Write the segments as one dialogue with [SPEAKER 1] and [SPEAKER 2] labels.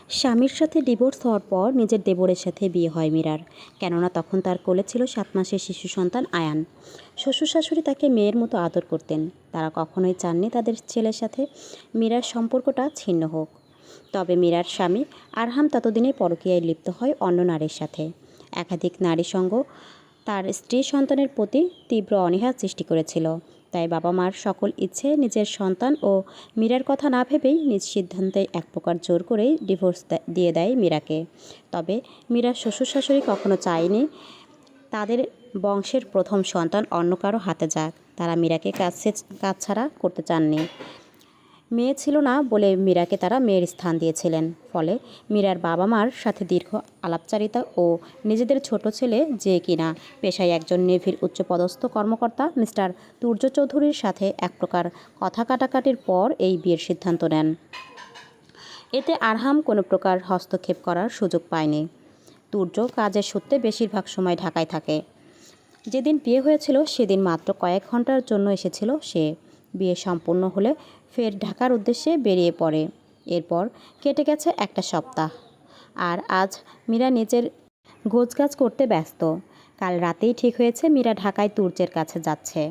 [SPEAKER 1] স্বামীর সাথে ডিভোর্স হওয়ার পর নিজের দেবরের সাথে বিয়ে হয় মীরার। কেননা তখন তার কোলে ছিল 7 মাসের শিশু সন্তান আয়ান। শ্বশুর শাশুড়ি তাকে মেয়ের মতো আদর করতেন। তারা কখনোই চাননি তাদের ছেলের সাথে মীরার সম্পর্কটা ছিন্ন হোক। তবে মীরার স্বামী আরহাম ততদিনে পরকীয়ায় লিপ্ত হয় অন্য নারীর সাথে। একাধিক নারী সঙ্গ তার স্ত্রী সন্তানের প্রতি তীব্র অনীহা সৃষ্টি করেছিল। তাই বাবা মার সকল ইচ্ছে নিজের সন্তান ও মীরার কথা না ভেবেই নিজ সিদ্ধান্তে এক প্রকার জোর করেই ডিভোর্স দিয়ে দেয় মীরাকে। তবে মীরার শ্বশুর শাশুড়ি কখনো চায়নি তাদের বংশের প্রথম সন্তান অন্য কারো হাতে যাক। তারা মীরাকে কাজ ছাড়া করতে চাননি। মেয়ে ছিল না বলে মীরাকে তারা মেয়ের স্থান দিয়েছিলেন। ফলে মীরার বাবা মার সাথে দীর্ঘ আলাপচারিতা ও নিজেদের ছোট ছেলে, যে কিনা পেশায় একজন নেভির উচ্চপদস্থ কর্মকর্তা, মিস্টার তুর্য চৌধুরীর সাথে এক প্রকার কথা কাটাকাটির পর এই বিয়ের সিদ্ধান্ত নেন। এতে আরহাম কোনো প্রকার হস্তক্ষেপ করার সুযোগ পায়নি। তুর্য কাজের সূত্রে বেশিরভাগ সময় ঢাকায় থাকে। যেদিন বিয়ে হয়েছিল সেদিন মাত্র কয়েক ঘন্টার জন্য এসেছিল সে। বিয়ে সম্পূর্ণ হলে ফের ঢাকার উদ্দেশ্যে বেরিয়ে পড়ে। এরপর কেটে গেছে একটা সপ্তাহ। আর আজ মীরা নিজের গোছগাছ করতে ব্যস্ত। কাল রাতেই ঠিক হয়েছে মীরা ঢাকায় তুর্যের কাছে যাচ্ছে।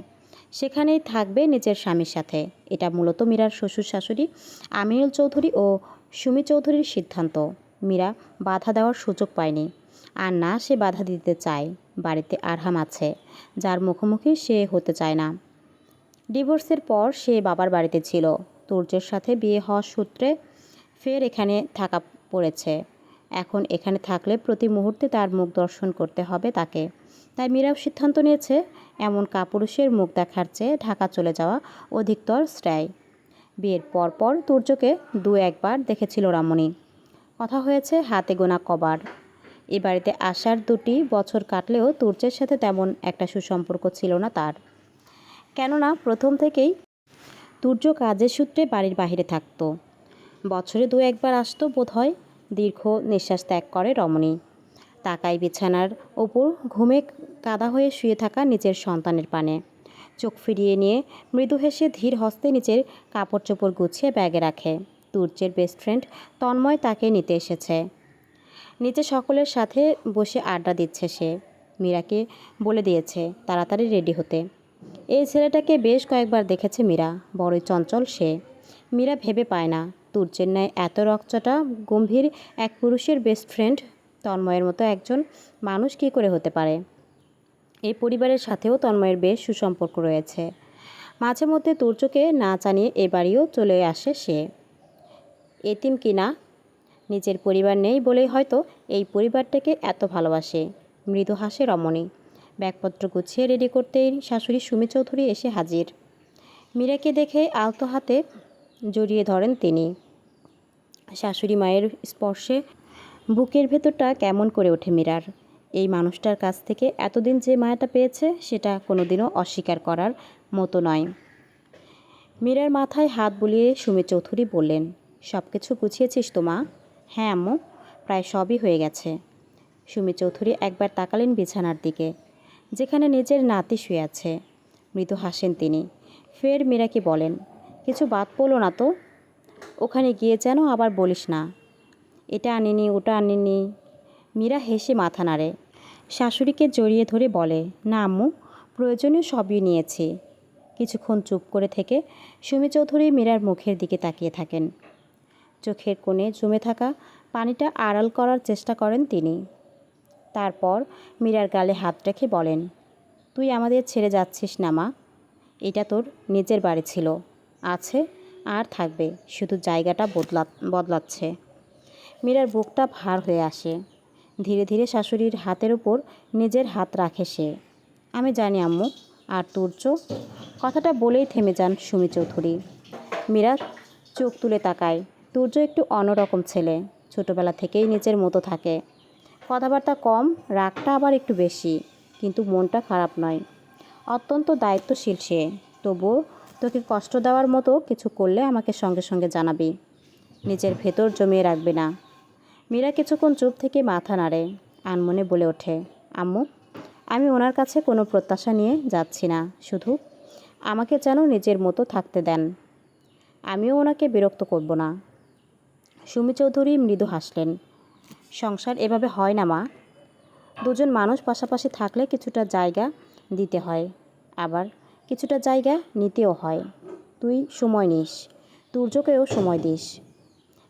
[SPEAKER 1] সেখানেই থাকবে নিজের স্বামীর সাথে। এটা মূলত মীরার শ্বশুর শাশুড়ি আমিনুল চৌধুরী ও সুমি চৌধুরীর সিদ্ধান্ত। মীরা বাধা দেওয়ার সুযোগ পায়নি, আর না সে বাধা দিতে চায়। বাড়িতে আরহাম আছে, যার মুখোমুখি সে হতে চায় না। ডিভোর্সের পর সে বাবার বাড়িতে ছিল। তুর্যের সাথে বিয়ে হওয়ার সূত্রে ফের এখানে থাকা পড়েছে। এখন এখানে থাকলে প্রতি মুহূর্তে তার মুখ দর্শন করতে হবে তাকে। তাই মীরাও সিদ্ধান্ত নিয়েছে এমন কাপুরুষের মুখ দেখার চেয়ে ঢাকা চলে যাওয়া অধিকতর শ্রেয়। বিয়ের পরপর তুর্যকে 2-1 বার দেখেছিল রমণী। কথা হয়েছে হাতে গোনা কবার। এ বাড়িতে আসার 2টি বছর কাটলেও তুর্যের সাথে তেমন একটা সুসম্পর্ক ছিল না তার। কেননা প্রথম থেকেই তুর্য কাজের সূত্রে বাড়ির বাইরে থাকত। বছরে 2-1 বার আসতো বোধহয়। দীর্ঘ নিঃশ্বাস ত্যাগ করে রমণী। তাকায় বিছানার ওপর ঘুমে কাদা হয়ে শুয়ে থাকা নিজের সন্তানের পানে। চোখ ফিরিয়ে নিয়ে মৃদু হেসে ধীর হস্তে নিজের কাপড় চোপড় গুছিয়ে ব্যাগে রাখে। তুর্যের বেস্ট ফ্রেন্ড তন্ময় তাকে নিতে এসেছে। নিচে সকলের সাথে বসে আড্ডা দিচ্ছে সে। মীরাকে বলে দিয়েছে তাড়াতাড়ি রেডি হতে। এই ছেলেটাকে বেশ কয়েকবার দেখেছে মীরা, বড়ই চঞ্চল সে। মীরা ভেবে পায় না তুর্যের ন্যায় এত রকচটা গম্ভীর এক পুরুষের বেস্ট ফ্রেন্ড তন্ময়ের মতো একজন মানুষ কী করে হতে পারে। এই পরিবারের সাথেও তন্ময়ের বেশ সুসম্পর্ক রয়েছে। মাঝে মধ্যে তুর্যকে না জানিয়ে এ বাড়িও চলে আসে সে। এতিম কিনা, নিজের পরিবার নেই বলেই হয়তো এই পরিবারটাকে এত ভালোবাসে। মৃদু হাসে রমণী। ব্যাগপত্র গুছিয়ে রেডি করতেই শাশুড়ি সুমি চৌধুরী এসে হাজির। মীরাকে দেখে আলতো হাতে জড়িয়ে ধরেন তিনি। শাশুড়ি মায়ের স্পর্শে বুকের ভেতরটা কেমন করে ওঠে মীরার। এই মানুষটার কাছ থেকে এতদিন যে মায়াটা পেয়েছে সেটা কোনোদিনও অস্বীকার করার মতো নয়। মীরার মাথায় হাত বুলিয়ে সুমি চৌধুরী বললেন, সব কিছু গুছিয়েছিস তো মা? হ্যাঁ আম্মু, প্রায় সবই হয়ে গেছে। সুমি চৌধুরী একবার তাকালেন বিছানার দিকে, যেখানে নিজের নাতি শুয়ে আছে। মৃদু হাসেন তিনি। ফের মীরাকে বলেন, কিছু বাদ পড়লো না তো? ওখানে গিয়ে যেন আবার বলিস না এটা আনিনি ওটা আনিনি। মীরা হেসে মাথা নাড়ে। শাশুড়িকে জড়িয়ে ধরে বলে, না আম্মু, প্রয়োজনীয় সবই নিয়েছি। কিছুক্ষণ চুপ করে থেকে সুমি চৌধুরী মীরার মুখের দিকে তাকিয়ে থাকেন। চোখের কোণে জমে থাকা পানিটা আড়াল করার চেষ্টা করেন তিনি। তারপর মীরার গালে হাত রেখে বলেন, তুই আমাদের ছেড়ে যাচ্ছিস না মা। এটা তোর নিজের বাড়ি ছিল, আছে আর থাকবে, শুধু জায়গাটা বদলাচ্ছে। মীরার বুকটা ভার হয়ে আসে। ধীরে ধীরে শাশুড়ির হাতের উপর নিজের হাত রাখে সে। আমি জানি আম্মু। আর তুর্য? কথাটা বলেই থেমে যান সুমি চৌধুরী। মীরা চোখ তুলে তাকায়। তুর্য একটু অন্যরকম ছেলে। ছোটবেলা থেকেই নিজের মতো থাকে। কথাবার্তা কম, রাগটা আবার একটু বেশি, কিন্তু মনটা খারাপ নয়। অত্যন্ত দায়িত্বশীল সে। তবুও তোকে কষ্ট দেওয়ার মতো কিছু করলে আমাকে সঙ্গে সঙ্গে জানাবি। নিজের ভেতর জমিয়ে রাখবে না। মীরা কিছুক্ষণ চুপ থেকে মাথা নাড়ে। আনমনে বলে ওঠে, আম্মু, আমি ওনার কাছে কোনো প্রত্যাশা নিয়ে যাচ্ছি না, শুধু আমাকে যেন নিজের মতো থাকতে দেন। আমিও ওনাকে বিরক্ত করব না। সুমি চৌধুরী মৃদু হাসলেন। সংসার এভাবে হয় না মা। দুজন মানুষ পাশাপাশি থাকলে কিছুটা জায়গা দিতে হয়, আবার কিছুটা জায়গা নিতেও হয়। তুই সময় নিস, তুর্যকেও সময় দিস।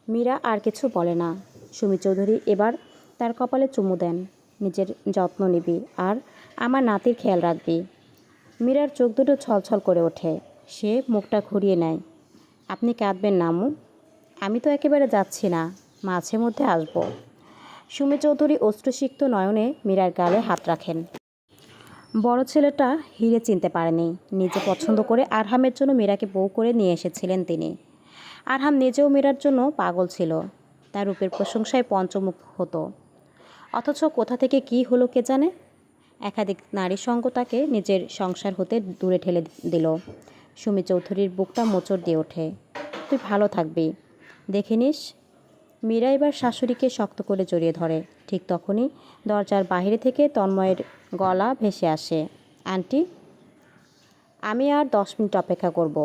[SPEAKER 1] মীরা আর কিছু বলে না। সুমি চৌধুরী এবার তার কপালে চুমু দেন। নিজের যত্ন নিবি আর আমার নাতির খেয়াল রাখবি। মীরার চোখ দুটো ছলছল করে ওঠে। সে মুখটা ঘুরিয়ে নেয়। আপনি কাঁদবেন না আম্মু, আমি তো একেবারে যাচ্ছি না, মাঝে মধ্যে আসবো। সুমি চৌধুরী অশ্রুসিক্ত নয়নে মীরার গালে হাত রাখেন। বড় ছেলেটা হিরে চিনতে পারেনি। নিজে পছন্দ করে আরহামের জন্য মীরাকে বউ করে নিয়ে এসেছিলেন তিনি। আরহাম নিজেও মীরার জন্য পাগল ছিল। তার রূপের প্রশংসায় পঞ্চমুখ হতো। অথচ কোথা থেকে কি হলো কে জানে। একাধিক নারী সঙ্গ তাকে নিজের সংসার হতে দূরে ঠেলে দিল। সুমি চৌধুরীর বুকটা মোচড় দিয়ে ওঠে। তুই ভালো থাকবি, দেখে নিস। মীরা এবার শাশুড়িকে শক্ত করে জড়িয়ে ধরে। ঠিক তখনই দরজার বাইরে থেকে তন্ময়ের গলা ভেসে আসে। আন্টি, আমি আর 10 মিনিট অপেক্ষা করব,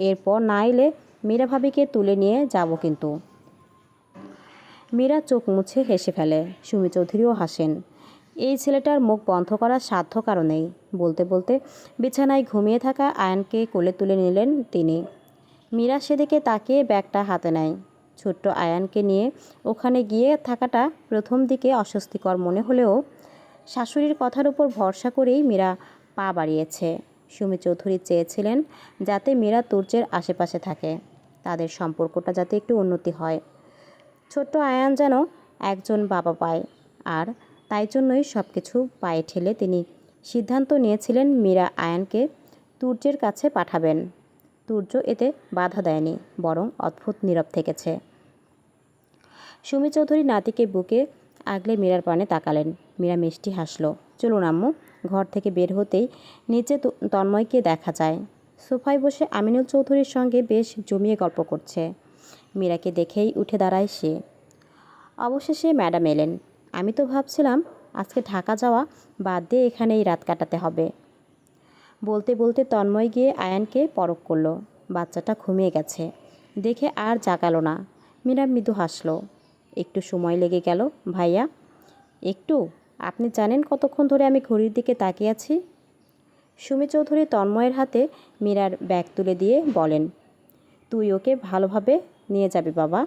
[SPEAKER 1] এরপর না এলে মীরা ভাবিকে তুলে নিয়ে যাব কিন্তু। মীরা চোখ মুছে হেসে ফেলে। সুমি চৌধুরীও হাসেন। এই ছেলেটার মুখ বন্ধ করার সাধ্য কারণেই। বলতে বলতে বিছানায় ঘুমিয়ে থাকা আয়ানকে কোলে তুলে নিলেন তিনি। মীরা সেদিকে তাকিয়ে ব্যাগটা হাতে নেয়। ছোট্ট আয়ানকে নিয়ে ওখানে গিয়ে থাকাটা প্রথম দিকে অস্বস্তিকর মনে হলেও শাশুড়ির কথার উপর ভরসা করেই মীরা পা বাড়িয়েছে। সুমি চৌধুরী চেয়েছিলেন যাতে মীরা তুর্যের আশেপাশে থাকে, তাদের সম্পর্কটা যাতে একটু উন্নতি হয়। ছোট্ট আয়ান যেন একজন বাবা পায়। আর তাই জন্যই সব কিছু পায়ে ঠেলে তিনি সিদ্ধান্ত নিয়েছিলেন মীরা আয়ানকে তুর্যের কাছে পাঠাবেন। তুর্য এতে বাধা দেয়নি, বরং অদ্ভুত নীরব থেকেছে। সুমি চৌধুরী নাতিকে বুকে আগলে মীরার পানে তাকালেন। মীরা মিষ্টি হাসলো। চলুন আম্মু। ঘর থেকে বের হতেই নিচে তন্ময়কে দেখা যায়। সোফায় বসে আমিনুল চৌধুরীর সঙ্গে বেশ জমিয়ে গল্প করছে। মীরাকে দেখেই উঠে দাঁড়ায় সে। অবশেষে ম্যাডাম এলেন। আমি তো ভাবছিলাম আজকে ঢাকা যাওয়া বাদ দিয়ে এখানেই রাত কাটাতে হবে। বলতে বলতে তন্ময় গিয়ে আয়ানকে পরখ করলো। বাচ্চাটা ঘুমিয়ে গেছে দেখে আর জাগালো না। মীরা মৃদু হাসলো। একটু সময় লেগে গেল ভাইয়া। একটু? আপনি জানেন কতক্ষণ ধরে আমি ঘড়ির দিকে তাকিয়ে আছি? সুমি চৌধুরী তন্ময়ের হাতে মীরার ব্যাগ তুলে দিয়ে বলেন, তুই ওকে ভালোভাবে নিয়ে যাবি বাবা,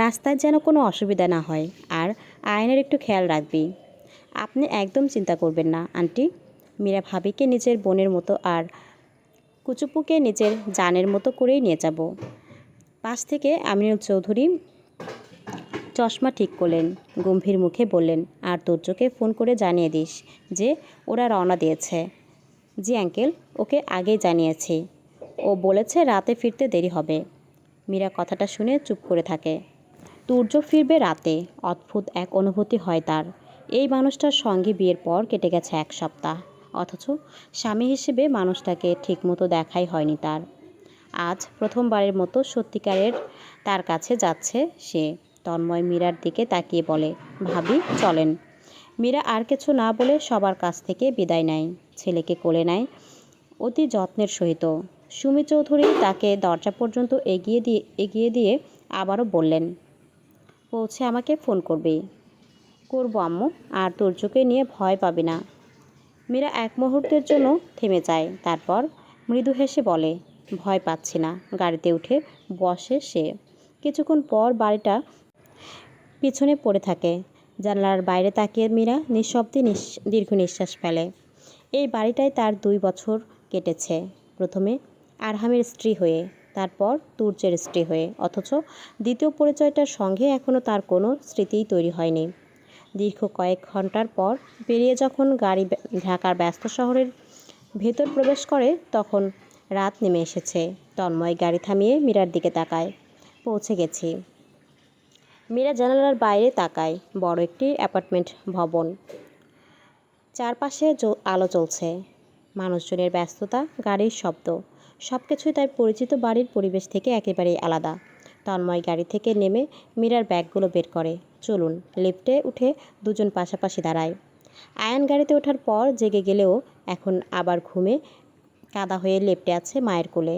[SPEAKER 1] রাস্তায় যেন কোনো অসুবিধা না হয়, আর আয়নের একটু খেয়াল রাখবি। আপনি একদম চিন্তা করবেন না আন্টি। মীরা ভাবিকে নিজের বোনের মতো আর কুচুপুকে নিজের জানের মতো করেই নিয়ে যাব। পাশ থেকে আমিনুল চৌধুরী চশমা ঠিক করলেন, গম্ভীর মুখে বললেন, আর তুর্যকে ফোন করে জানিয়ে দিস যে ওরা রওনা দিয়েছে। জি আঙ্কেল, ওকে আগেই জানিয়েছি। ও বলেছে রাতে ফিরতে দেরি হবে। মীরা কথাটা শুনে চুপ করে থাকে। তুর্য ফিরবে রাতে। অদ্ভুত এক অনুভূতি হয় তার। এই মানুষটার সঙ্গে বিয়ের পর কেটে গেছে 1 সপ্তাহ, অথচ স্বামী হিসেবে মানুষটাকে ঠিকমতো দেখাই হয়নি তার। আজ প্রথমবারের মতো সত্যিকারের তার কাছে যাচ্ছে সে। তন্ময় মীরার দিকে তাকিয়ে বলে, ভাবি চলেন। মীরা আর কিছু না বলে সবার কাছ থেকে বিদায় নেয়। ছেলেকে কোলে নেয় অতি যত্নের সহিত। সুমি চৌধুরী তাকে দরজা পর্যন্ত এগিয়ে দিয়ে আবারও বললেন, পৌঁছে আমাকে ফোন করবি। করবো আম্মু, আর তুর্যকে নিয়ে ভয় পাবি না। মীরা এক মুহূর্তের জন্য থেমে যায়, তারপর মৃদু হেসে বলে, ভয় পাচ্ছি না। গাড়িতে উঠে বসে সে। কিছুক্ষণ পর বাড়িটা পিছনে পড়ে থাকে। জানালার বাইরে তাকিয়ে মীরা নিঃশব্দে দীর্ঘ নিঃশ্বাস ফেলে। এই বাড়িটায় তার 2 বছর কেটেছে। প্রথমে আরহামের স্ত্রী হয়ে, তারপর তুর্যের স্ত্রী হয়ে, অথচ দ্বিতীয় পরিচয়টার সঙ্গে এখনও তার কোনো স্মৃতিই তৈরি হয়নি। দীর্ঘ কয়েক ঘন্টার পর পেরিয়ে যখন গাড়ি ঢাকার ব্যস্ত শহরের ভেতর প্রবেশ করে, তখন রাত নেমে এসেছে। তন্ময় গাড়ি থামিয়ে মীরার দিকে তাকায়। পৌঁছে গেছি। মীরা জানালার বাইরে তাকায়। বড় একটি অ্যাপার্টমেন্ট ভবন। চারপাশে আলো জ্বলছে, মানুষজনের ব্যস্ততা, গাড়ির শব্দ, সব কিছুই তার পরিচিত বাড়ির পরিবেশ থেকে একেবারেই আলাদা। তন্ময় গাড়ি থেকে নেমে মীরার ব্যাগগুলো বের করে। চলুন। লিফটে উঠে দুজন পাশাপাশি দাঁড়ায়। আয়ান গাড়িতে ওঠার পর জেগে গেলেও এখন আবার ঘুমে কাদা হয়ে লেপ্টে আছে মায়ের কোলে।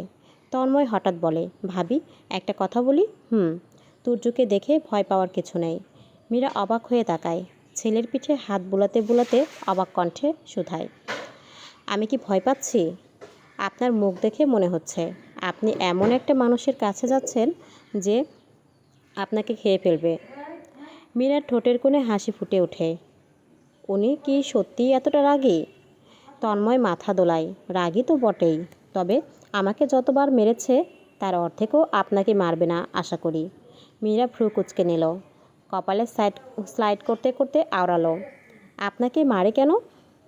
[SPEAKER 1] তন্ময় হঠাৎ বলে, ভাবি একটা কথা বলি। তুর্যকে দেখে ভয় পাওয়ার কিছু নেই। মীরা অবাক হয়ে তাকায়। ছেলের পিঠে হাত বুলাতে বুলাতে অবাক কণ্ঠে শুধায়, আমি কি ভয় পাচ্ছি? আপনার মুখ দেখে মনে হচ্ছে আপনি এমন একটা মানুষের কাছে যাচ্ছেন যে আপনাকে খেয়ে ফেলবে। মীরার ঠোঁটের কোণে হাসি ফুটে ওঠে। উনি কি সত্যিই এতটা রাগী? তন্ময় মাথা দোলায়। রাগী তো বটেই, তবে আমাকে যতবার মেরেছে তার অর্ধেকও আপনাকে মারবে না আশা করি। মীরা ভ্রু কুঁচকে নিল, কপালে স্লাইড করতে করতে আওড়ালো, আপনাকে মারে কেন?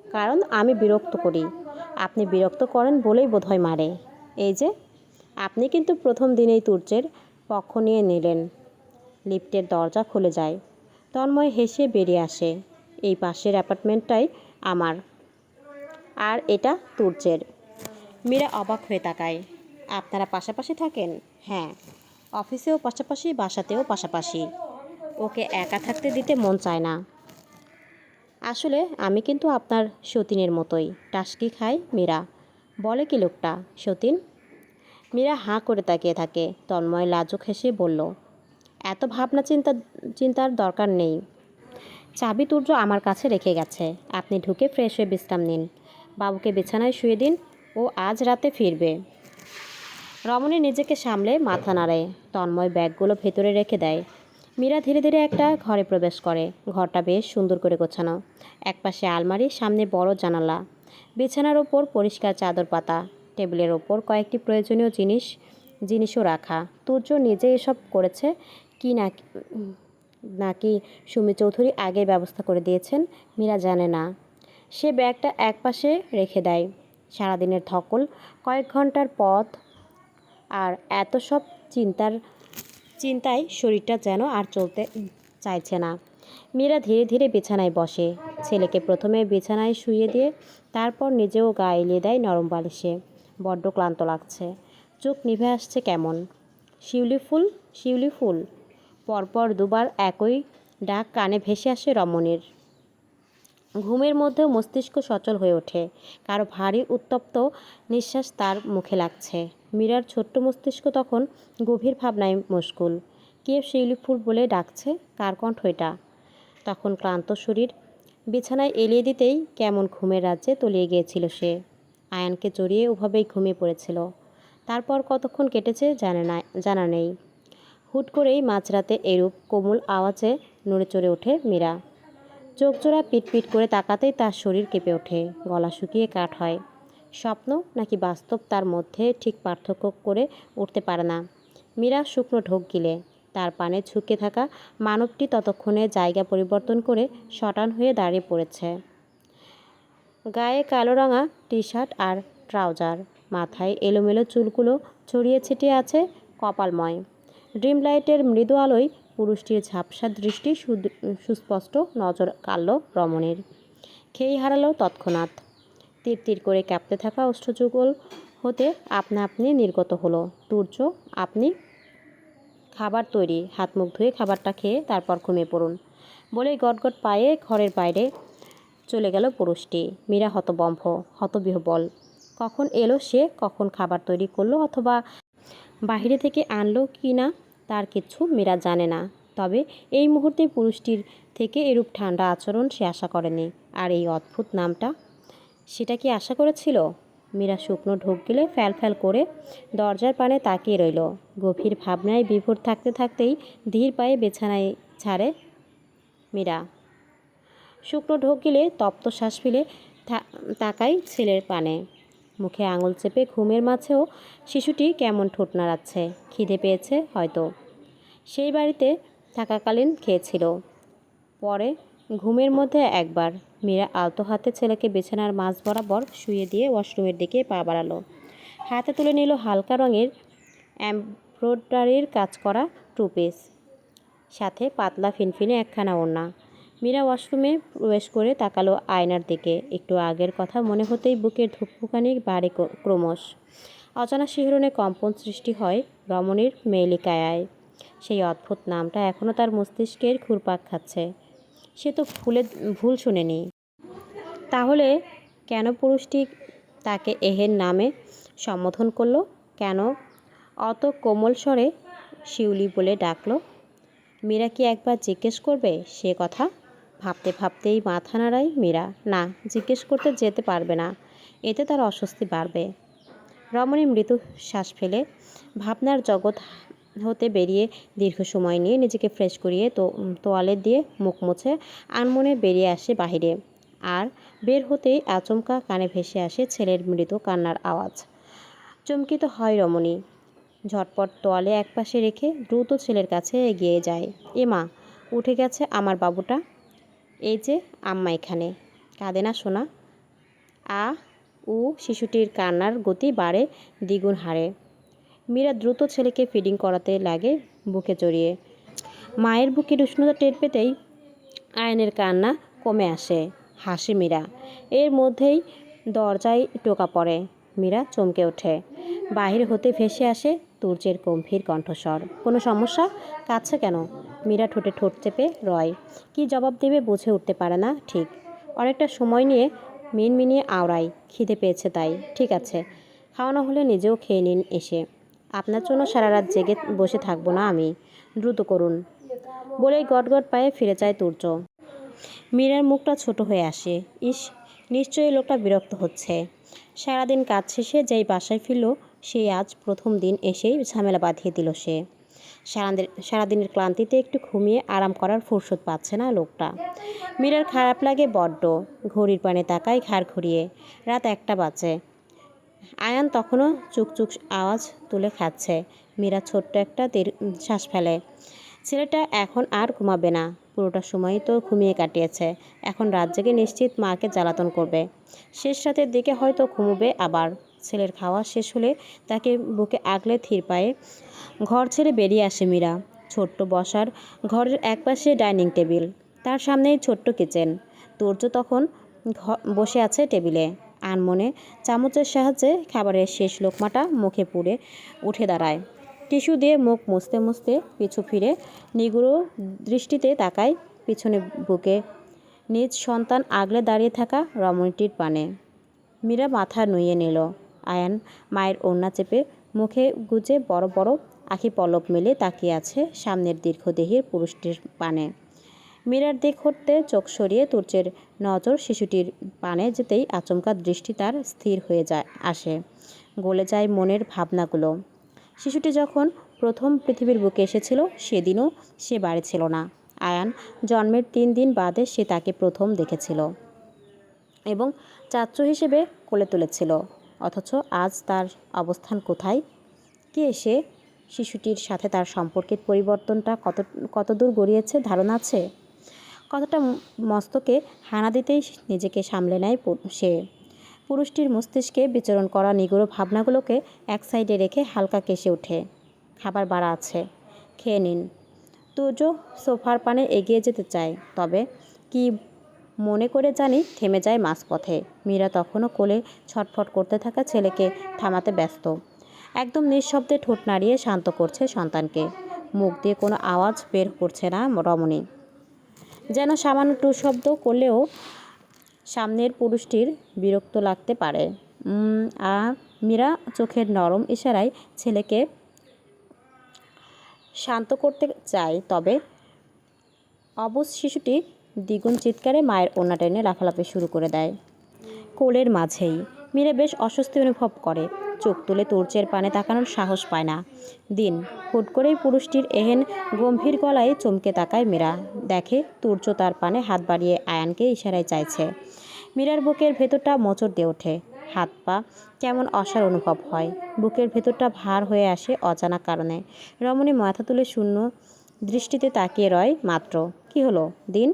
[SPEAKER 1] কারণ আমি বিরক্ত করি। আপনি বিরক্ত করেন বলেই বোধহয় মারে। এই যে আপনি কিন্তু প্রথম দিনেই তুর্যের পক্ষ নিয়ে নিলেন। লিফটের দরজা খুলে যায়। তন্ময় হেসে বেরিয়ে আসে। এই পাশের অ্যাপার্টমেন্টটাই আমার, আর এটা তুর্যের। মীরা অবাক হয়ে তাকায়। আপনারা পাশাপাশি থাকেন? হ্যাঁ, অফিসেও পাশাপাশি, বাসাতেও পাশাপাশি। ওকে একা থাকতে দিতে মন চায় না। আসলে আমি কিন্তু আপনার সতীনের মতোই টাসকি খাই। মীরা বলে কি লোকটা সতীন? মীরা হাঁ করে তাকিয়ে থাকে। তন্ময় লাজুক হেসে বলল, এত ভাবনা চিন্তার দরকার নেই। চাবি তুর্য আমার কাছে রেখে গেছে। আপনি ঢুকে ফ্রেশ হয়ে বিশ্রাম নিন। বাবুকে বিছানায় শুয়ে দিন, ও আজ রাতে ফিরবে। রমণী নিজেকে সামলে মাথা নাড়ে। তন্ময় ব্যাগগুলো ভেতরে রেখে দেয়। মীরা ধীরে ধীরে একটা ঘরে প্রবেশ করে। ঘরটা বেশ সুন্দর করে গোছানো। একপাশে আলমারি, সামনে বড় জানালা। বিছানার ওপর পরিষ্কার চাদর পাতা। টেবিলের ওপর কয়েকটি প্রয়োজনীয় জিনিসও রাখা। তুর্য নিজে এসব করেছে কি নাকি সুমি চৌধুরী আগে ব্যবস্থা করে দিয়েছেন মীরা জানে না। সে ব্যাগটা একপাশে রেখে দেয়। সারাদিনের ধকল, কয়েক ঘন্টার পথ, আর এত সব চিন্তায় শরীরটা যেন আর চলতে চাইছে না। মীরা ধীরে ধীরে বিছানায় বসে। ছেলেকে প্রথমে বিছানায় শুইয়ে দিয়ে তারপর নিজেও গা এলিয়ে দেয় নরম বালিশে। বড্ড ক্লান্ত লাগছে। চোখ নিভে আসছে কেমন। শিউলি ফুল, শিউলি ফুল। পরপর দুবার একই ডাক কানে ভেসে আসে রমণীর। ঘুমের মধ্যেও মস্তিষ্ক সচল হয়ে ওঠে। কারো ভারী উত্তপ্ত নিঃশ্বাস তার মুখে লাগছে। মীরার ছোট্ট মস্তিষ্ক তখন গভীর ভাবনায় মশগুল। কে শিউলি ফুল বলে ডাকছে? কার কণ্ঠ এটা? তখন ক্লান্ত শরীর বিছানায় এলিয়ে দিতেই কেমন ঘুমের রাজ্যে তলিয়ে গিয়েছিল সে। আয়ানকে জড়িয়ে ওভাবেই ঘুমিয়ে পড়েছিল। তারপর কতক্ষণ কেটেছে জানা নেই। হুট করেই মাঝরাতে এরূপ কোমল আওয়াজে নড়ে চড়ে ওঠে মীরা। চোখজোড়া পিটপিট করে তাকাতেই তার শরীর কেঁপে ওঠে, গলা শুকিয়ে কাঠ হয়। স্বপ্ন নাকি বাস্তব তার মধ্যে ঠিক পার্থক্য করে উঠতে পারে না। মীরা শুকনো ঢোক গিলে। তার পানে ঝুঁকে থাকা মানবটি ততক্ষণে জায়গা পরিবর্তন করে শটান হয়ে দাঁড়িয়ে পড়েছে। গায়ে কালো রঙা টি শার্ট আর ট্রাউজার। মাথায় এলোমেলো চুলগুলো ছড়িয়ে ছিটিয়ে আছে কপালময়। ড্রিম লাইটের মৃদু আলোয় পুরুষটির ঝাপসা দৃষ্টি সুস্পষ্ট নজর কাড়ল রমণীর। খেই হারালো তৎক্ষণাৎ। তীর তীর করে কাঁপতে থাকা অষ্টযুগল হতে আপনা আপনি নির্গত হলো, তুর্য আপনি খাবার তৈরি, হাত মুখ ধুয়ে খাবারটা খেয়ে তারপর ঘুমিয়ে পড়ুন বলেই গটগট পায়ে ঘরের বাইরে চলে গেল পুরুষটি। মীরা হতবম্ব, হতবিহ্বল। কখন এলো সে, কখন খাবার তৈরি করলো, অথবা বাহিরে থেকে আনলো কি না তার কিছু মীরা জানে না। তবে এই মুহূর্তে পুরুষটির থেকে এরূপ ঠান্ডা আচরণ সে আশা করেনি। আর এই অদ্ভুত নামটা, সেটা কি আশা করেছিল? মীরা শুকনো ঢোক গিলে ফ্যাল ফ্যাল করে দরজার পানে তাকিয়ে রইল। গভীর ভাবনায় বিভোর থাকতে থাকতেই ধীর পায়ে বিছানায় ছাড়ে মীরা। শুকনো ঢোক গিলে তপ্ত শ্বাস ফেলে তাকাই ছেলের পানে। মুখে আঙুল চেপে ঘুমের মাঝেও শিশুটি কেমন ঠোঁট নাড়াচ্ছে। খিদে পেয়েছে হয়তো। সেই বাড়িতে থাকাকালীন খেয়েছিল। পরে ঘুমের মধ্যে একবার। মীরা আলতো হাতে ছেলেকে বিছানার মাঝ বরাবর শুয়ে দিয়ে ওয়াশরুমের দিকে পা বাড়ালো। হাতে তুলে নিল হালকা রঙের এমব্রয়ডারির কাজ করা টুপিস, সাথে পাতলা ফিনফিনে একখানা ওড়না। মীরা ওয়াশরুমে প্রবেশ করে তাকালো আয়নার দিকে। একটু আগের কথা মনে হতেই বুকের ধুকপুকানি বাড়ে ক্রমশ। অজানা শিহরণে কম্পন সৃষ্টি হয় রমণীর মেয়েলি কায়ায়। সেই অদ্ভুত নামটা এখনও তার মস্তিষ্কের ঘুরপাক খাচ্ছে। সে তো ভুল শুনেনি। তাহলে কেন পুরুষটি তাকে এহেন নামে সম্বোধন করলো? কেন অত কোমল স্বরে শিউলি বলে ডাকলো? মীরা কি একবার জিজ্ঞেস করবে সে কথা? ভাবতে ভাবতেই মাথা নাড়ায় মীরা। না, জিজ্ঞেস করতে যেতে পারবে না, এতে তার অস্বস্তি বাড়বে। রমণী মৃদু শ্বাস ফেলে ভাবনার জগৎ হতে বেরিয়ে দীর্ঘ সময় নিয়ে নিজেকে ফ্রেশ করিয়ে তোয়ালে দিয়ে মুখ মুছে আনমনে বেরিয়ে আসে বাহিরে। আর বের হতেই আচমকা কানে ভেসে আসে ছেলের মৃদু কান্নার আওয়াজ। চমকিত হয় রমণী। ঝটপট তোয়ালে একপাশে রেখে দ্রুত ছেলের কাছে এগিয়ে যায়। মা, উঠে গেছে আমার বাবুটা। এই যে আম্মা এখানে। কাঁদে না সোনা? আ উ শিশুটির কান্নার গতি বাড়ে দ্বিগুণ হারে। মীরা দ্রুত ছেলেকে ফিডিং করাতে লাগে বুকে জড়িয়ে। মায়ের বুকের উষ্ণতা টের পেতেই আয়নের কান্না কমে আসে। হাসি মীরা। এর মধ্যেই দরজায় টোকা পড়ে। মীরা চমকে ওঠে। বাহির হতে ভেসে আসে তুর্যের গম্ভীর কণ্ঠস্বর। কোনো সমস্যা? কাঁদছে কেন? মীরা ঠোঁটে ঠোঁট চেপে রয়। কি জবাব দেবে বুঝে উঠতে পারে না ঠিক। অনেকটা সময় নিয়ে মিনমিনিয়ে আওড়ায়। খিদে পেয়েছে তাই। ঠিক আছে, খাওয়ানো হলে নিজেও খেয়ে নিন এসে। আপনার জন্য সারা রাত জেগে বসে থাকবো না আমি। দ্রুত করুন। বলেই গটগট পায়ে ফিরে যায় তুর্য। মীরার মুখটা ছোট হয়ে আসে। ইস, নিশ্চয়ই লোকটা বিরক্ত হচ্ছে। সারাদিন কাজ শেষে যেই বাসায় ফিরল সেই আজ প্রথম দিন এসেই ঝামেলা বাঁধিয়ে দিল সে। সারাদিনের ক্লান্তিতে একটু ঘুমিয়ে আরাম করার ফুরসত পাচ্ছে না লোকটা। মীরার খারাপ লাগে বড্ড। ঘড়ির পানে তাকায় ঘাড় ঘুরিয়ে। রাত 1টা বাজে। আয়ান তখনও চুকচুক আওয়াজ তুলে খাচ্ছে। মীরা ছোট্ট একটা শ্বাস ফেলে। ছেলেটা এখন আর ঘুমাবে না। পুরোটা সময়ই তো ঘুমিয়ে কাটিয়েছে। এখন রাত জেগে নিশ্চিত মাকে জ্বালাতন করবে। শেষ রাতের দিকে হয়তো ঘুমোবে আবার। ছেলের খাওয়া শেষ হলে তাকে বুকে আগলে ধীর পায়ে ঘর ছেড়ে বেরিয়ে আসে মীরা। ছোট্ট বসার ঘরের একপাশে ডাইনিং টেবিল, তার সামনেই ছোট্ট কিচেন। তুর্য তখন বসে আছে টেবিলে। আনমনে চামচের সাহায্যে খাবারের শেষ লোকমাটা মুখে পুড়ে উঠে দাঁড়ায়। টিস্যু দিয়ে মুখ মুছতে মুছতে পিছু ফিরে নিগুড়ো দৃষ্টিতে তাকায় পিছনে বুকে নিজ সন্তান আগলে দাঁড়িয়ে থাকা রমণীটির পানে। মীরা মাথা নুইয়ে নিল। আয়ান মায়ের ওড়না চেপে মুখে গুজে বড় বড় আখি পলক মেলে তাকিয়ে আছে সামনের দীর্ঘদেহীর পুরুষটির পানে। মীরার দিক হতে চোখ সরিয়ে তুর্যের নজর শিশুটির পানে যেতেই আচমকা দৃষ্টি তার স্থির হয়ে আসে। গলে যায় মনের ভাবনাগুলো। শিশুটি যখন প্রথম পৃথিবীর বুকে এসেছিল সেদিনও সে বাড়ি ছিল না। আয়ান জন্মের 3 দিন বাদে সে তাকে প্রথম দেখেছিল এবং চাচ্চু হিসেবে কোলে তুলেছিল। অথচ আজ তার অবস্থান কোথায়? কে সে? শিশুটির সাথে তার সম্পর্কের পরিবর্তনটা কতদূর গড়িয়েছে ধারণা আছে? কতটা মস্তকে হানা দিতেই নিজেকে সামলে নেয় সে। পুরুষটির মস্তিষ্কে বিচরণ করা নিগুড়ো ভাবনাগুলোকে এক সাইডে রেখে হালকা কেসে ওঠে। খাবার বাড়া আছে, খেয়ে নিন। তুর্য সোফার পানে এগিয়ে যেতে চায়, তবে কি মনে করে জানি থেমে যায় মাঝপথে। মীরা তখনও কোলে ছটফট করতে থাকা ছেলেকে থামাতে ব্যস্ত। একদম নিঃশব্দে ঠোঁট নাড়িয়ে শান্ত করছে সন্তানকে। মুখ দিয়ে কোনো আওয়াজ বের করছে না রমণী। যেন সামান্য টু শব্দ করলেও সামনের পুরুষটির বিরক্ত লাগতে পারে। মীরা চোখের নরম ইশারায় ছেলেকে শান্ত করতে চায়, তবে অবুঝ শিশুটি দ্বিগুণ চিৎকারে মায়ের ওড়না টেনে লাফালাফি শুরু করে দেয়। কোলের মাঝেই মীরা বেশ অস্বস্তি অনুভব করে। চোখ তুলে তুর্যের পানে তাকানোর সাহস পায় না। হুট করেই পুরুষটির এহেন গম্ভীর গলায় চমকে তাকায় মীরা। দেখে তুর্য তার পানে হাত বাড়িয়ে আয়ানকে ইশারায় চাইছে। মীরার বুকের ভেতরটা মোচড় দিয়ে ওঠে। হাত পা কেমন অসাড় অনুভব হয়। বুকের ভেতরটা ভার হয়ে আসে অজানা কারণে। রমণী মাথা তুলে শূন্য দৃষ্টিতে তাকিয়ে রয় মাত্র। কি হলো দিন?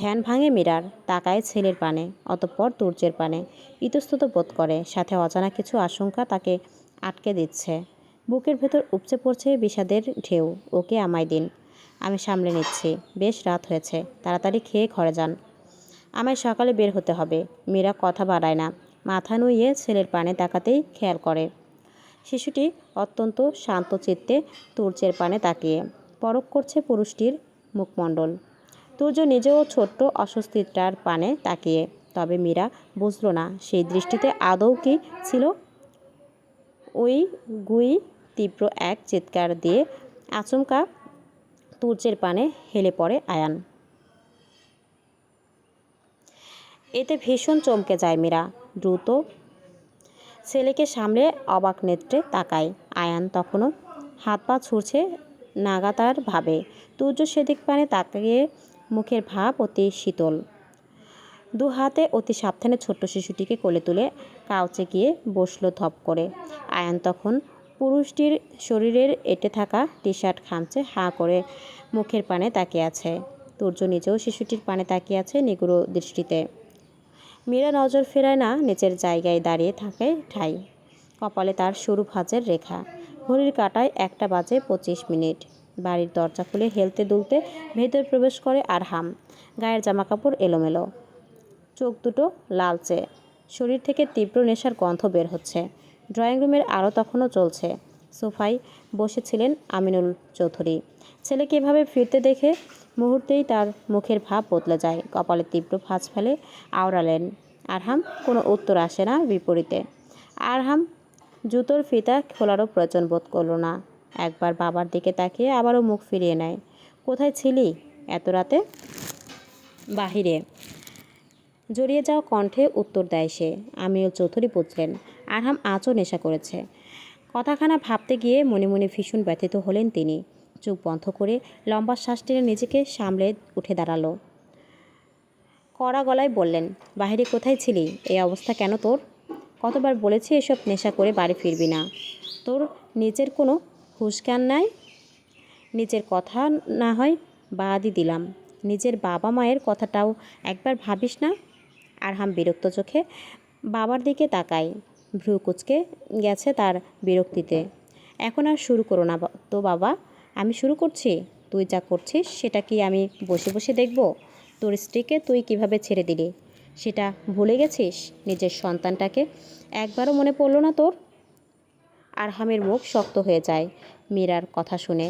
[SPEAKER 1] ধ্যান ভাঙে মীরার। তাকায় ছেলের পানে, অতঃপর তুর্যের পানে। ইতস্তত বোধ করে, সাথে অজানা কিছু আশঙ্কা তাকে আটকে দিচ্ছে। বুকের ভেতর উপচে পড়ছে বিষাদের ঢেউ। ওকে আমায় দিন, আমি সামলে নিচ্ছি। বেশ রাত হয়েছে, তাড়াতাড়ি খেয়ে ঘরে যান। আমায় সকালে বের হতে হবে। মীরা কথা বাড়ায় না। মাথা নুইয়ে ছেলের পানে তাকাতেই খেয়াল করে শিশুটি অত্যন্ত শান্ত চিত্তে তুর্যের পানে তাকিয়ে পরখ করছে পুরুষটির মুখমণ্ডল। তুর্য নিজেও ছোট্ট অস্বস্তিটার পানে তাকিয়ে। তবে মীরা বুঝল না সেই দৃষ্টিতে আদৌ কি ছিল। ওই গুই তীব্র এক চিৎকার দিয়ে আচমকা তুর্যের পানে হেলে পড়ে আয়ান। এতে ভীষণ চমকে যায় মীরা। দ্রুত ছেলেকে সামলে অবাক নেত্রে তাকায়। আয়ান তখনও হাত পা ছুঁড়ছে নাগাতার ভাবে। তুর্য সেদিক পানে তাকিয়ে, মুখের ভাব অতি শীতল। দু হাতে অতি সাবধানে ছোট্ট শিশুটিকে কোলে তুলে কাউচে গিয়ে বসলো ধপ করে। আয়ান তখন পুরুষটির শরীরের এঁটে থাকা টি শার্ট খামচে হাঁ করে মুখের পানে তাকিয়ে আছে। তুর্য নিজেও শিশুটির পানে তাকিয়ে আছে নিগুড় দৃষ্টিতে। মীরা নজর ফেরায় না, নিচের জায়গায় দাঁড়িয়ে থাকে ঠাই। কপালে তার সরু ভাঁজের রেখা। ঘড়ির কাঁটায় 1:25। বাড়ির দরজা খুলে হেলতে দুলতে ভেতর প্রবেশ করে আরহাম। গায়ের জামাকাপড় এলোমেলো, চোখ দুটো লালচে, শরীর থেকে তীব্র নেশার গন্ধ বের হচ্ছে। ড্রয়িং রুমের আলো তখনও জ্বলছে। সোফায় বসেছিলেন আমিনুল চৌধুরী। ছেলেকে এভাবে ফিরতে দেখে মুহূর্তেই তার মুখের ভাব বদলে যায়। কপালে তীব্র ভাঁজ ফেলে আওড়ালেন আরহাম। কোনো উত্তর আসে না বিপরীতে। আরহাম জুতোর ফিতা খোলারও প্রয়োজন বোধ করল না। একবার বাবার দিকে তাকিয়ে আবারও মুখ ফিরিয়ে নেয়। কোথায় ছিলি এত রাতে? বাহিরে। জড়িয়ে যাওয়া কণ্ঠে উত্তর দেয় সে। আমিনুল চৌধুরী বুঝলেন আরহাম আজও নেশা করেছে। কথাখানা ভাবতে গিয়ে মনে মনে ভীষণ ব্যথিত হলেন তিনি। চোখ বন্ধ করে লম্বা শ্বাস টেনে নিজেকে সামলে উঠে দাঁড়ালো। কড়া গলায় বললেন, বাহিরে কোথায় ছিলি? এই অবস্থা কেন তোর? কতবার বলেছি এসব নেশা করে বাড়ি ফিরবি না। তোর নিজের কোনো হুঁশ জ্ঞান নাই? নিজের কথা না হয় বাদই দিলাম, নিজের বাবা মায়ের কথাটাও একবার ভাবিস না? আরহাম বিরক্ত চোখে বাবার দিকে তাকায়। ভ্রু কুঁচকে গেছে তার বিরক্তিতে। এখন আর শুরু করো না তো বাবা। আমি শুরু করছি? তুই যা করছিস সেটা কি আমি বসে বসে দেখব? তোর স্ত্রীকে তুই কিভাবে ছেড়ে দিলি সেটা ভুলে গেছিস? নিজের সন্তানটাকে একবারও মনে পড়ল না তোর? আরহামের মুখ শক্ত হয়ে যায় মীরার কথা শুনে।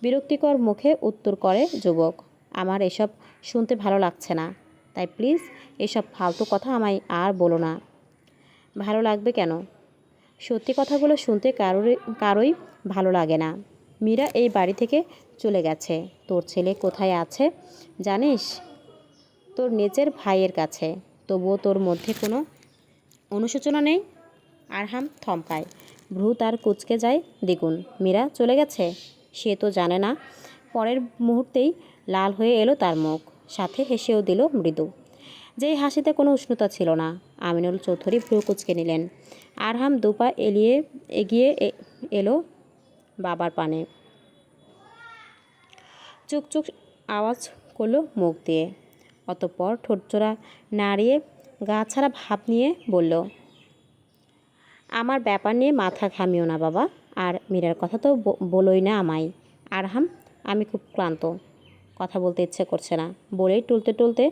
[SPEAKER 1] বিরক্তিকর মুখে উত্তর করে যুবক, আমার এসব শুনতে ভালো লাগছে না, তাই প্লিজ এসব ফালতু কথা আমায় আর বলো না। ভালো লাগবে কেন? সত্যি কথাগুলো শুনতে কারোই ভালো লাগে না। মীরা এই বাড়ি থেকে চলে গেছে। তোর ছেলে কোথায় আছে জানিস? তোর নিজের ভাইয়ের কাছে। তবুও তোর মধ্যে কোনো অনুশোচনা নেই? আরহাম থমকায়। ভ্রু তার কুঁচকে যায় দ্বিগুণ। মীরা চলে গেছে? সে তো জানে না। পরের মুহূর্তেই লাল হয়ে এলো তার মুখ, সাথে হেসেও দিল মৃদু, যেই হাসিতে কোনো উষ্ণতা ছিল না। আমিনুল চৌধুরী ভ্রু কুঁচকে নিলেন। আরহাম দুপা এগিয়ে এলো বাবার পানে। চুকচুক আওয়াজ করলো মুখ দিয়ে। অতঃপর ঠোঁটজোড়া নাড়িয়ে গা ছাড়া ভাব নিয়ে বলল, আমার ব্যাপার নিয়ে মাথা ঘামিও না বাবা। আর মীরার কথা তো বলোই না আমায়। আরহাম, আমি খুব ক্লান্ত, কথা বলতে ইচ্ছে করছে না বলেই টুলতে টুলতে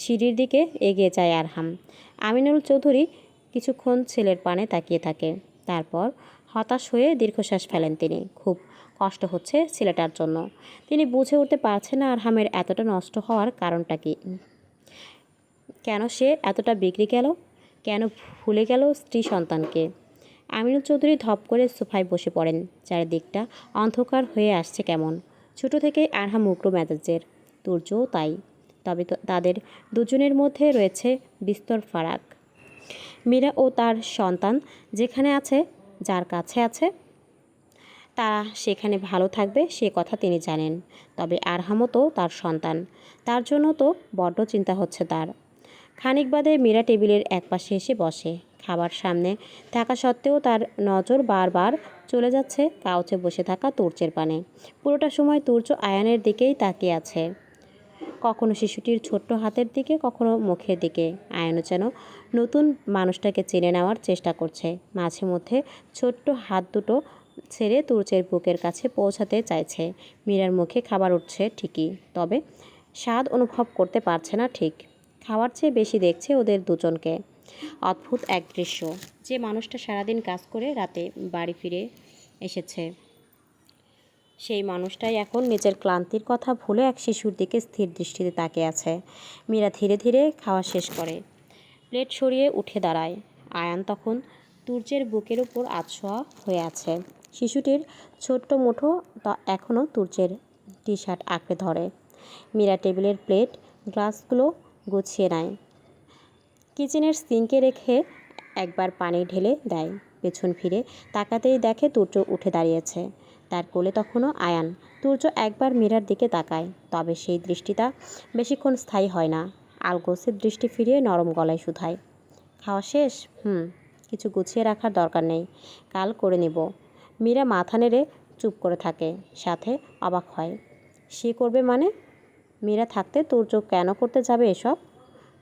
[SPEAKER 1] সিঁড়ির দিকে এগিয়ে যায় আরহাম। আমিনুল চৌধুরী কিছুক্ষণ ছেলের পানে তাকিয়ে থাকে। তারপর হতাশ হয়ে দীর্ঘশ্বাস ফেলেন তিনি। খুব কষ্ট হচ্ছে ছেলেটার জন্য। তিনি বুঝে উঠতে পারছেন না আরহামের এতটা নষ্ট হওয়ার কারণটা কী। কেন সে এতটা বিগড়ে গেল? কেন ভুলে গেল স্ত্রী সন্তানকে? আমিনুল চৌধুরী ধপ করে সোফায় বসে পড়েন। চারিদিকটা অন্ধকার হয়ে আসছে কেমন। ছোট থেকেই আরহাম উগ্র মেজাজের, তুর্যও তাই। তবে তাদের দুজনের মধ্যে রয়েছে বিস্তর ফারাক। মীরা ও তার সন্তান যেখানে আছে, যার কাছে আছে, তারা সেখানে ভালো থাকবে সে কথা তিনি জানেন। তবে আরহামও তো তার সন্তান, তার জন্য তো বড্ড চিন্তা হচ্ছে তার। খানিক বাদে মীরা টেবিলের একপাশে এসে বসে। খাবার সামনে থাকা সত্ত্বেও তার নজর বারবার চলে যাচ্ছে কাউচে বসে থাকা তুর্যের পানে। পুরোটা সময় তুর্য আয়ানের দিকেই তাকিয়ে আছে, কখনো শিশুটির ছোট্ট হাতের দিকে, কখনো মুখের দিকে। আয়ানও যেন নতুন মানুষটাকে চিনে নেওয়ার চেষ্টা করছে। মাঝে মধ্যে ছোট্ট হাত দুটো ছেড়ে তুর্যের বুকের কাছে পৌঁছাতে চাইছে। মীরার মুখে খাবার উঠছে ঠিকই, তবে স্বাদ অনুভব করতে পারছে না ঠিক। খাওয়ার চেয়ে বেশি দেখছে ওদের দুজনকে। অদ্ভুত এক দৃশ্য, যে মানুষটা সারাদিন কাজ করে রাতে বাড়ি ফিরে এসেছে, সেই মানুষটাই এখন নিজের ক্লান্তির কথা ভুলে এক শিশুর দিকে স্থির দৃষ্টিতে তাকিয়ে আছে। মীরা ধীরে ধীরে খাওয়া শেষ করে প্লেট সরিয়ে উঠে দাঁড়ায়। আয়ান তখন তুর্যের বুকের উপর আধশোয়া হয়ে আছে। শিশুটির ছোট্ট মুঠো এখনও তুর্যের টি শার্ট আঁকড়ে ধরে। মীরা টেবিলের প্লেট গ্লাসগুলো গুছিয়ে নেয়, কিচেনের সিঙ্কে রেখে একবার পানি ঢেলে দেয়। পেছন ফিরে তাকাতেই দেখে তুর্য উঠে দাঁড়িয়েছে, তার কোলে তখনও আয়ান। তুর্য একবার মীরার দিকে তাকায়, তবে সেই দৃষ্টিটা বেশিক্ষণ স্থায়ী হয় না। আলগোসের দৃষ্টি ফিরিয়ে নরম গলায় শুধায়, খাওয়া শেষ? কিছু গুছিয়ে রাখার দরকার নেই, কাল করে নেব। মীরা মাথা নেড়ে চুপ করে থাকে, সাথে অবাক হয়। সে করবে মানে? মীরা থাকতে তুর্য কেন করতে যাবে এসব?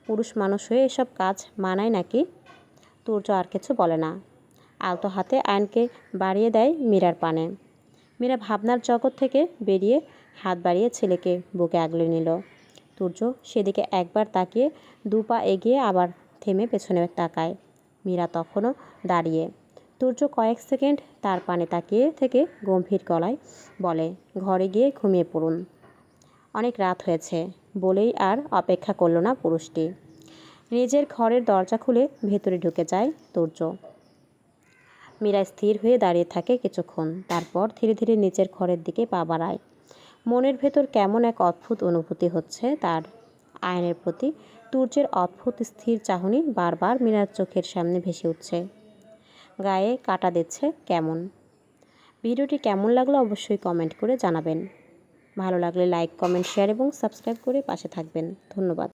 [SPEAKER 1] পুরুষ মানুষ হয়ে এসব কাজ মানায় নাকি? তুর্য আর কিছু বলে না, আলতো হাতে আয়নকে বাড়িয়ে দেয় মীরার পানে। মীরা ভাবনার জগৎ থেকে বেরিয়ে হাত বাড়িয়ে ছেলেকে বুকে আগলে নিল। তুর্য সেদিকে একবার তাকিয়ে 2 পা এগিয়ে আবার থেমে পেছনে তাকায়। মীরা তখনও দাঁড়িয়ে। তুর্য কয়েক সেকেন্ড তার পানে তাকিয়ে থেকে গম্ভীর গলায় বলে, ঘরে গিয়ে ঘুমিয়ে পড়ুন। অনেক রাত হয়েছে বলেই আর অপেক্ষা করল না পুরুষটি। নিজের ঘরের দরজা খুলে ভেতরে ঢুকে যায় তুর্য। মীরা স্থির হয়ে দাঁড়িয়ে থাকে কিছুক্ষণ, তারপর ধীরে ধীরে নিচের ঘরের দিকে পা বাড়ায়। মনের ভেতর কেমন এক অদ্ভুত অনুভূতি হচ্ছে তার। আয়নের প্রতি তুর্যের অদ্ভুত স্থির চাহনি বারবার মীরার চোখের সামনে ভেসে উঠছে, গায়ে কাটা দিচ্ছে কেমন। ভিডিওটি কেমন লাগলো অবশ্যই কমেন্ট করে জানাবেন। ভালো লাগলে লাইক, কমেন্ট, শেয়ার এবং সাবস্ক্রাইব করে পাশে থাকবেন। ধন্যবাদ।